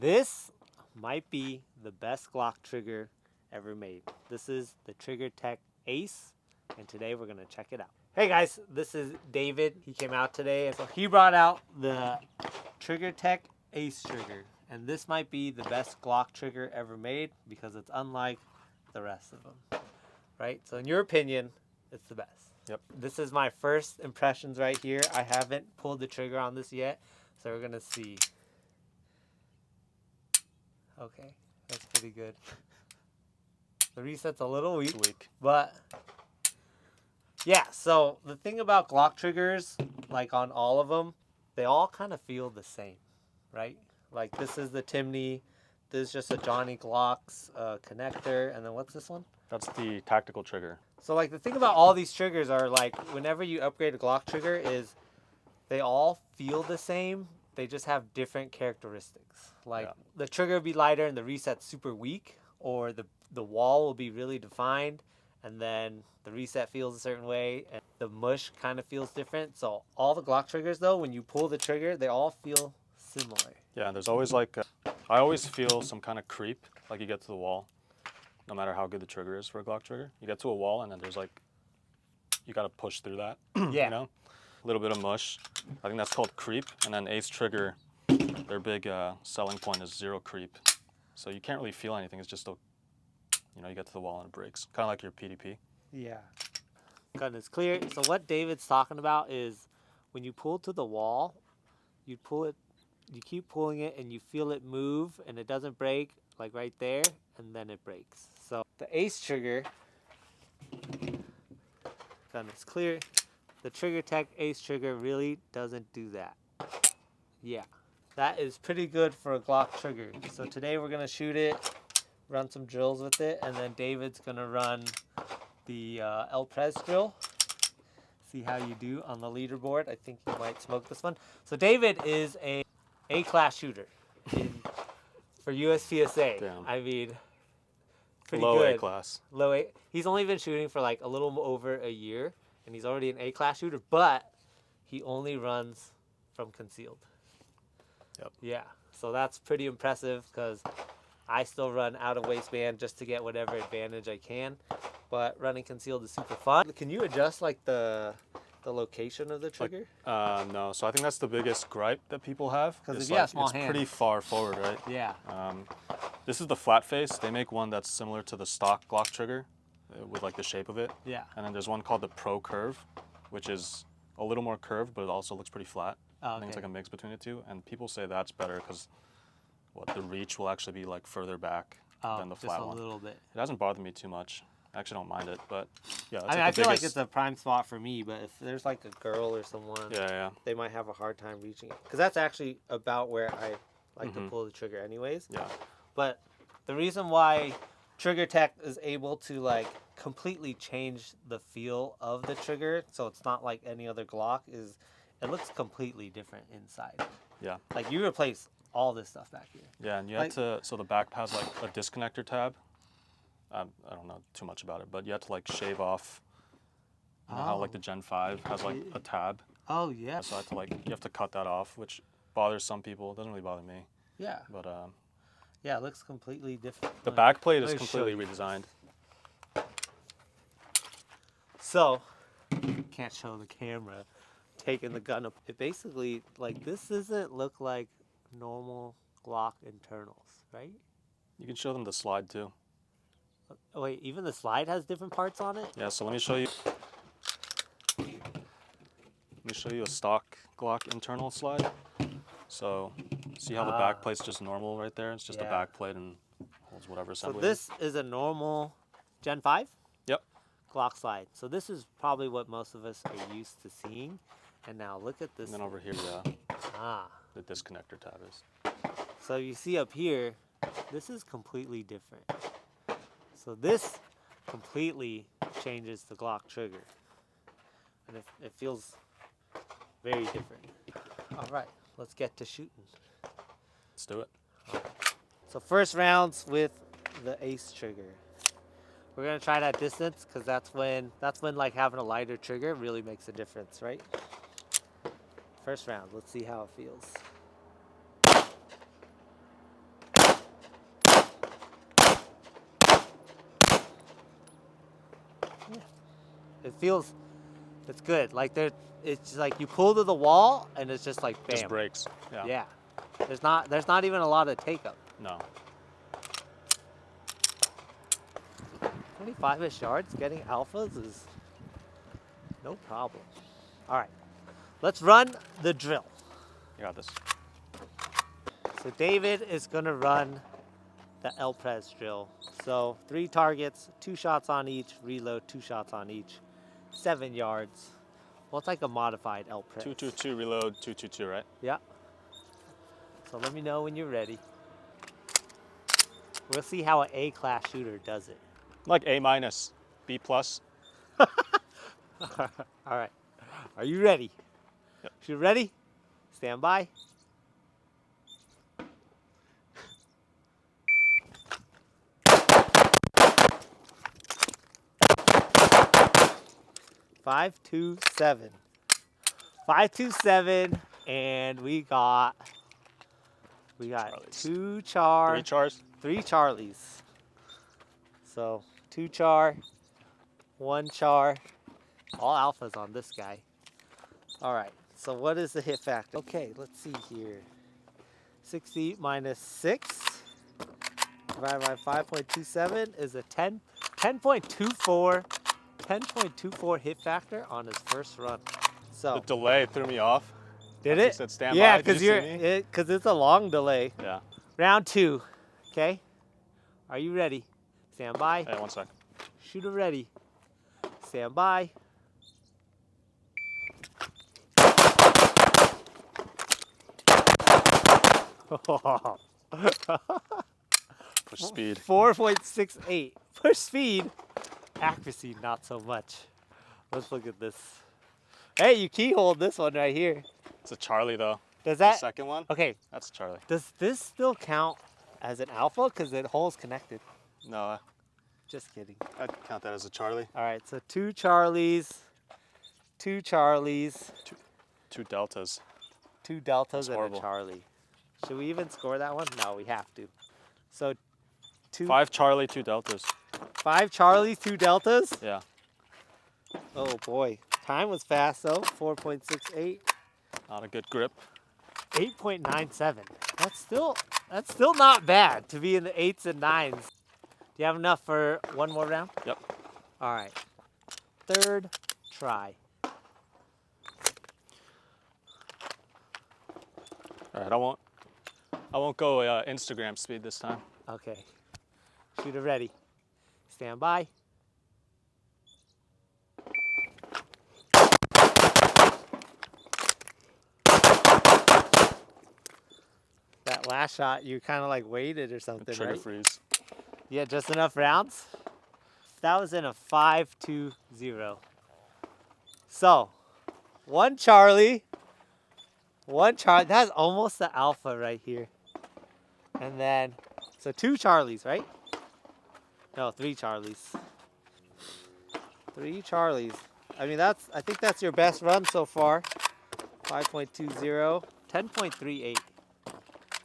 This might be the best Glock trigger ever made. This is the Trigger Tech Ace, and today we're gonna check it out. Hey guys, this is David. He came out today, and so he brought out the Trigger Tech Ace trigger, and this might be the best Glock trigger ever made because it's unlike the rest of them, right? So in your opinion, it's the best. Yep. This is my first impressions right here. I haven't pulled the trigger on this yet, so we're gonna see. Okay, that's pretty good. The reset's a little weak, but yeah, so the thing about Glock triggers, like on all of them, they all kind of feel the same, right? Like this is the Timney, this is just a Johnny Glock's connector, and then what's this one? That's the tactical trigger. So like the thing about all these triggers are like whenever you upgrade a Glock trigger is they all feel the same, they just have different characteristics. Like the trigger will be lighter and the reset's super weak, or the wall will be really defined and then the reset feels a certain way and the mush kind of feels different. So all the Glock triggers though, when you pull the trigger, they all feel similar. Yeah, there's always like, I always feel some kind of creep, like you get to the wall, no matter how good the trigger is for a Glock trigger. You get to a wall and then there's like, you got to push through that, Yeah. You know? A little bit of mush. I think that's called creep. And then Ace trigger, their big selling point is zero creep. So you can't really feel anything. It's just, you get to the wall and it breaks. Kind of like your PDP. Yeah. Gun is clear. So what David's talking about is when you pull to the wall, you pull it, you keep pulling it and you feel it move and it doesn't break, like right there, and then it breaks. So the Ace trigger, gun is clear. The Trigger Tech Ace trigger really doesn't do that. Yeah, that is pretty good for a Glock trigger. So today we're gonna shoot it, run some drills with it, and then David's gonna run the El Prez drill. See how you do on the leaderboard. I think you might smoke this one. So David is a A-class shooter for USPSA. Damn. I mean, pretty Low good. A-class. Low A. He's only been shooting for like a little over a year, and he's already an A-class shooter, but he only runs from concealed. Yep. Yeah, so that's pretty impressive because I still run out of waistband just to get whatever advantage I can, but running concealed is super fun. Can you adjust like the location of the trigger? No, so I think that's the biggest gripe that people have. Because if you have small it's hands. pretty far forward, right? Yeah. This is the flat face. They make one that's similar to the stock Glock trigger with like the shape of it. Yeah. And then there's one called the Pro Curve, which is a little more curved, but it also looks pretty flat. Oh, I think it's like a mix between the two. And people say that's better because the reach will actually be like further back than the flat one. Just a little bit. It hasn't bothered me too much. I actually don't mind it, but yeah. I mean, I feel like it's a prime spot for me, but if there's like a girl or someone, they might have a hard time reaching it. Because that's actually about where I like to pull the trigger anyways. Yeah. But the reason why Trigger Tech is able to like completely change the feel of the trigger, so it's not like any other Glock, is it looks completely different inside. Yeah. Like you replace all this stuff back here. Yeah, and you have to, so the back has like a disconnector tab. I don't know too much about it, but you have to like shave off, you know how like the Gen 5 has like a tab. Oh, yeah. So I have to like, you have to cut that off, which bothers some people. It doesn't really bother me. Yeah. But yeah, it looks completely different. the back plate is completely redesigned. So, can't show the camera taking the gun up. It basically, like, this doesn't look like normal Glock internals, right? You can show them the slide too. Oh, wait, even the slide has different parts on it? Yeah, so let me show you. Let me show you a stock Glock internal slide. So, see how the back plate's just normal right there? It's just a back plate and holds whatever assembly. So this is a normal Gen 5? Yep. Glock slide. So this is probably what most of us are used to seeing. And now look at this. And then over here, the disconnector tab is. So you see up here, this is completely different. So this completely changes the Glock trigger. And it feels very different. All right, let's get to shooting. Let's do it. So first rounds with the Ace trigger. We're gonna try that distance because that's when like having a lighter trigger really makes a difference, right? First round, let's see how it feels. It's good. Like it's just like you pull to the wall and it's just like bam. Just breaks. Yeah. Yeah. There's not even a lot of take up. No. 25-ish yards getting alphas is no problem. All right, let's run the drill. You got this. So David is gonna run the El Prez drill. So 3 targets, 2 shots on each, reload 2 shots on each, 7 yards. Well, it's like a modified El Prez. 222 reload, 222, right? Yeah. So let me know when you're ready. We'll see how an A-class shooter does it. Like A-, B+. All right. Are you ready? Yep. You ready? Stand by. Five, 2, 7. 5, 2, 7, and we got Charlies. 2 char, 3 chars. 3 Charlies. So 2 char, 1 char, all alphas on this guy. All right, so what is the hit factor? Okay, let's see here. 60 minus 6 divided by 5.27 is a 10.24 hit factor on his first run. So The delay threw me off. did You it? said stand Yeah, by. Did because you see me? it's a long delay. Yeah. Round 2. Okay, are you ready? Stand by. Hey, 1 sec. Shooter ready. Stand by. Push speed. 4.68. Push speed. Accuracy, not so much. Let's look at this. Hey, you keyholed this one right here. It's a Charlie though. Does The that? second one? Okay. That's a Charlie. Does this still count as an alpha? Because the hole's connected. No, Just kidding. I'd count that as a Charlie. All right, so 2 Charlies, 2 Charlies, 2 deltas. 2 deltas, and horrible. a Charlie. Should we even score that one? No, we have to. So 5 Charlie, 2 deltas. 5 Charlies, 2 deltas. Yeah. Oh boy, time was fast though. 4.68, Not a good grip. 8.97. That's still not bad to be in the 8s and 9s. Do you have enough for one more round? Yep. All right. 3rd try. All right, I won't go Instagram speed this time. Okay. Shooter ready. Stand by. That last shot, you kind of like waited or something, Trigger right? freeze. Yeah, just enough rounds. That was in a 5-2-0. So, 1 Charlie. 1 Charlie. That's almost the alpha right here. And then, so 2 Charlies, right? No, 3 Charlies. 3 Charlies. I mean, I think that's your best run so far. 5.20, 10.38.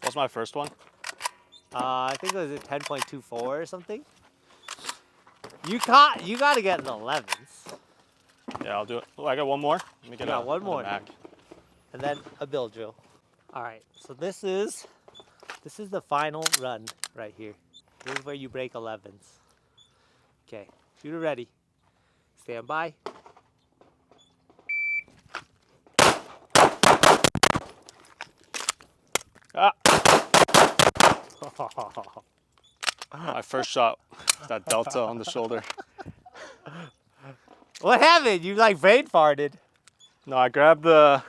What's my first one? I think it was a 10.24 or something. You got to get in the 11s. Yeah, I'll do it. Oh, I got one more. Let me get got one more. Mac. And then a bill drill. All right, so this is the final run right here. This is where you break 11s. Okay, shooter ready. Stand by. Ah! My first shot, that delta on the shoulder. What happened? You like brain farted. No, I grabbed the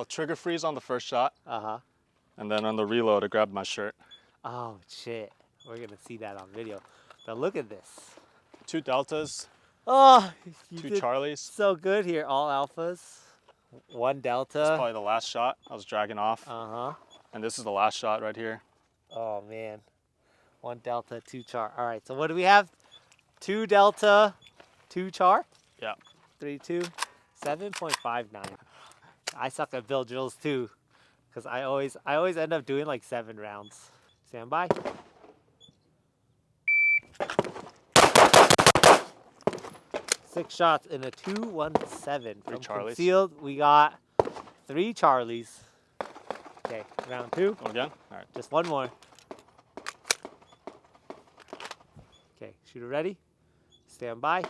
trigger freeze on the first shot, Uh-huh. and then on the reload, I grabbed my shirt. Oh, shit. We're going to see that on video. But look at this. 2 deltas, Oh, you 2 did Charlies. so good here. All alphas. 1 delta. That's probably the last shot. I was dragging off, Uh-huh. and this is the last shot right here. Oh, man. 1 delta, 2 char. All right, so what do we have? 2 delta, 2 char? Yeah. 3, 2, 7.59. I suck at bill drills too, because I always end up doing like 7 rounds. Stand by. 6 shots in a 217. Three From Charlies. concealed, we got 3 Charlies. Okay, round 2. Go again? All right. Just one more. Okay, shooter ready. Stand by.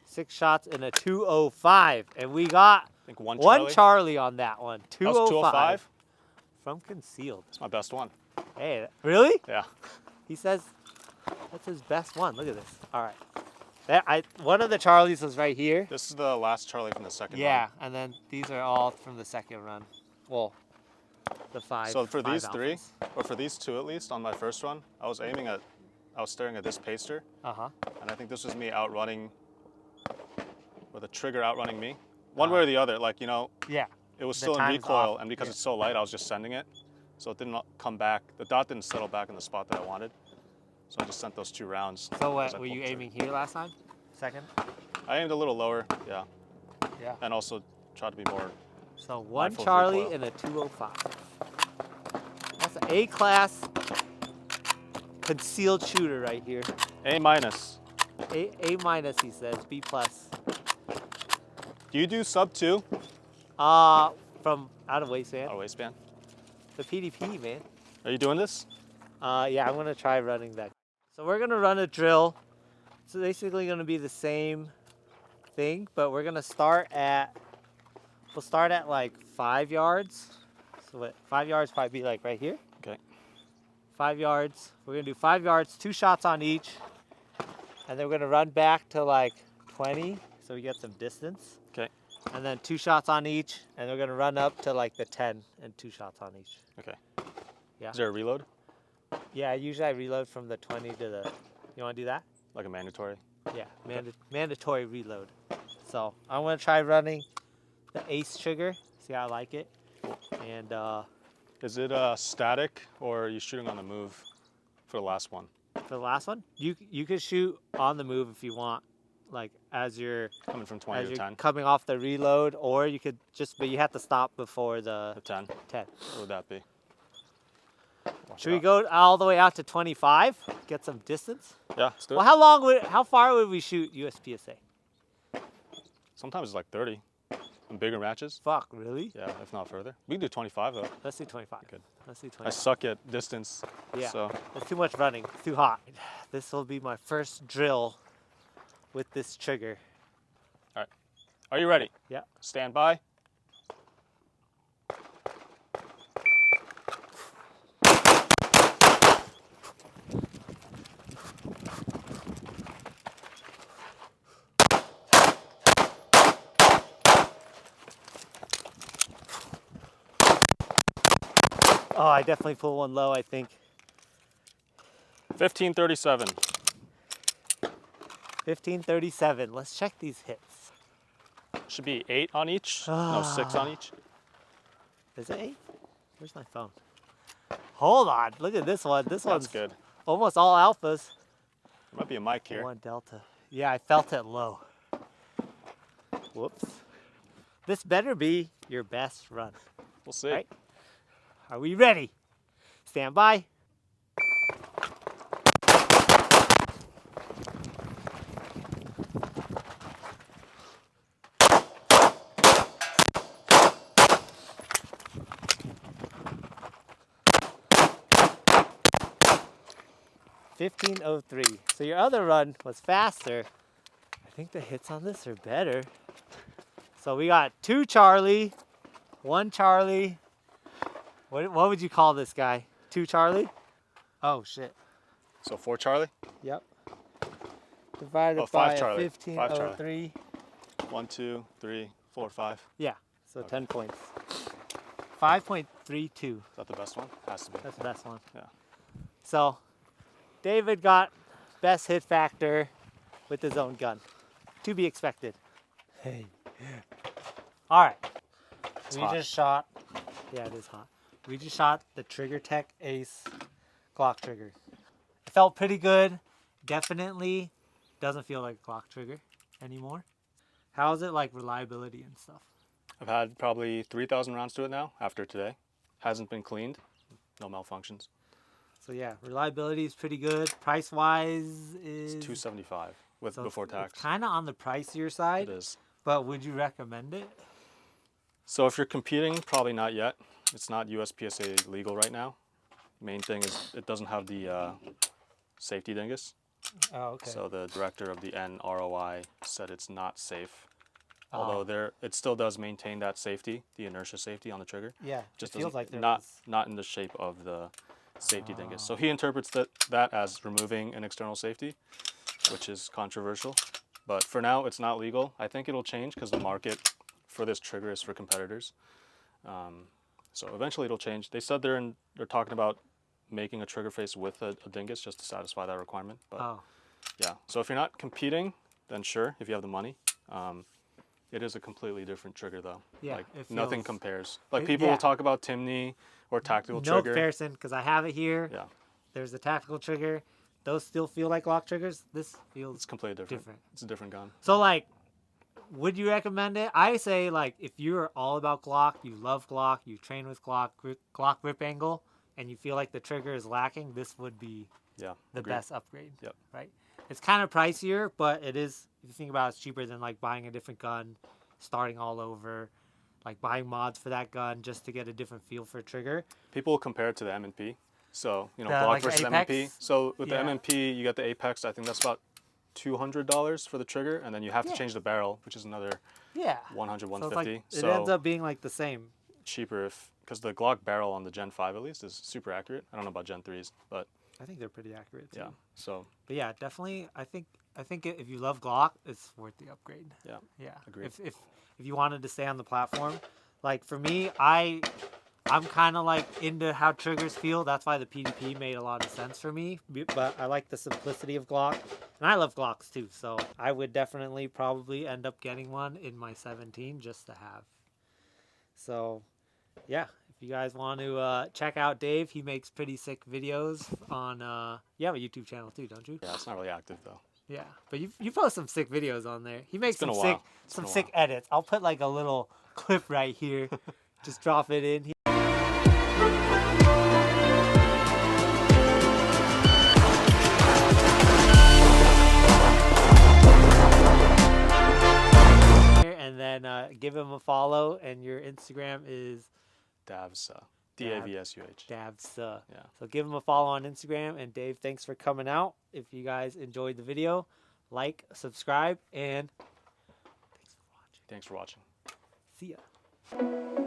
6 shots in a 205. And we got I think one one Charlie. Charlie on that one. That was 205? From concealed. It's my best one. Hey, really? Yeah. He says that's his best one. Look at this. All right. One of the Charlies was right here. This is the last Charlie from the second Yeah, run. and then these are all from the second run. Well, the 5. So for 5 these alphas. 3, or for these 2 at least, on my first run, I was staring at this paster, Uh-huh. and I think this was me outrunning, or the trigger outrunning me. One way or the other, like, you know, Yeah. it was The still in time's recoil, off. and because Yeah. it's so light, I was just sending it. So it didn't come back. The dot didn't settle back in the spot that I wanted. So I just sent those 2 rounds. So as what, I were you pulled the aiming here last time? Second? trigger. I aimed a little lower, yeah. Yeah. And also tried to be more. So 1 mindful of Charlie recoil. and a 205. That's an A-class concealed shooter right here. A minus. A minus, he says. B plus. Do you do sub 2 From out of waistband. out of waistband? The PDP, man. Are you doing this? Yeah, I'm gonna try running that. So we're gonna run a drill. It's basically gonna be the same thing, but we're gonna start at, we'll start at like 5 yards. So what, 5 yards probably be like right here. Okay. 5 yards. We're gonna do 5 yards, 2 shots on each. And then we're gonna run back to like 20, so we get some distance. Okay. And then 2 shots on each, and we're gonna run up to like the 10 and 2 shots on each. Okay. Yeah. Is there a reload? Yeah, usually I reload from the 20 to the, you wanna do that? Like a mandatory? Yeah, mandatory reload. So I'm gonna try running the ace trigger, see how I like it. And Is it static, or are you shooting on the move for the last one? for the last one, you could shoot on the move if you want, like as you're Coming from 20 to 10? coming off the reload, or you could just, but you have to stop before the The 10? 10. What would that be? Watch Should we out. go all the way out to 25? Get some distance. Yeah, let's do it. Well, how far would we shoot USPSA? Sometimes it's like 30 in bigger matches. Fuck, really? Yeah, if not further. We can do 25 though. Let's do 25. Good. Let's do I 25. suck at distance. Yeah. So It's too much running. It's too hot. This will be my first drill with this trigger. are you ready? Yeah. Stand by. Oh, I definitely pulled one low, I think. 1537. 1537. Let's check these hits. Should be 8 on each. No, 6 on each. Is it 8? Where's my phone? Hold on. Look at this one. This That's one's good. almost all alphas. There might be a mic here. 1 delta. Yeah, I felt it low. Whoops. This better be your best run. We'll see. Right. Are we ready? Stand by. $15.03. So your other run was faster. I think the hits on this are better. So we got 2 Charlie, 1 Charlie. What would you call this guy? 2 Charlie? Oh shit. So 4 Charlie. Yep. Divided Oh, by 5 Charlie. 1503. 1, 2, 3, 4, 5. Yeah. So Okay. 10 points. 5.32. Is that the best one? Has to be. That's the best one. Yeah. So David got best hit factor with his own gun. To be expected. Hey. All right. We hot. just shot. Yeah, it is hot. We just shot the Trigger Tech Ace Glock trigger. It felt pretty good. Definitely doesn't feel like a Glock trigger anymore. How is it like reliability and stuff? I've had probably 3,000 rounds to it now after today. Hasn't been cleaned. No malfunctions. So yeah, reliability is pretty good. Price wise is It's $275 with so before it's tax. kind of on the pricier side. It is. But would you recommend it? So if you're competing, probably not yet. It's not USPSA legal right now. Main thing is it doesn't have the safety dingus. Oh, okay. So the director of the NROI said it's not safe. Although it still does maintain that safety, the inertia safety on the trigger. Yeah, Just it feels like there not was. not in the shape of the safety dingus. So he interprets that as removing an external safety, which is controversial. But for now, it's not legal. I think it'll change because the market for this trigger is for competitors. So eventually it'll change. They said they're talking about making a trigger face with a dingus just to satisfy that requirement. But yeah, so if you're not competing, then sure, if you have the money. It is a completely different trigger though. Yeah, like it nothing feels- compares. Like it- people yeah. will talk about Timney or tactical No trigger. comparison because I have it here. Yeah, There's a tactical trigger. Those still feel like Glock triggers. This feels it's completely different. different. It's a different gun. So like, would you recommend it? I say like if you're all about Glock, you love Glock, you train with Glock, Glock grip angle, and you feel like the trigger is lacking, this would be Yeah, the agreed. best upgrade. Yep. Right. It's kind of pricier, but it is. If you think about it, it's cheaper than like buying a different gun, starting all over, like buying mods for that gun just to get a different feel for a trigger. People will compare it to the M&P. So, you know, The, Glock like, versus Apex? M&P. So with Yeah. the M&P, you get the Apex. I think that's about $200 for the trigger, and then you have to Yeah. change the barrel, which is another Yeah. 100, So it's 150. like, it ends up being like the same. cheaper because the Glock barrel on the Gen 5 at least is super accurate. I don't know about Gen 3s, but I think they're pretty accurate too. yeah. So But yeah, definitely. I think if you love Glock, it's worth the upgrade. yeah, Yeah. Agreed. If you wanted to stay on the platform, like for me, I'm kind of like into how triggers feel. That's why the PDP made a lot of sense for me. But I like the simplicity of Glock, and I love Glocks too. So I would definitely probably end up getting one in my 17 just to have. So yeah, if you guys want to check out Dave, he makes pretty sick videos on. You have a YouTube channel too, don't you? yeah, it's not really active though. Yeah, but you post some sick videos on there. He makes been some a sick while. It's been a sick edits. I'll put like a little clip right here. Just drop it in here. And then give him a follow, and your Instagram is Davsa, DAVSUH. Davsa. Yeah. So give him a follow on Instagram. And Dave, thanks for coming out. If you guys enjoyed the video, like, subscribe, and Thanks for watching. see ya.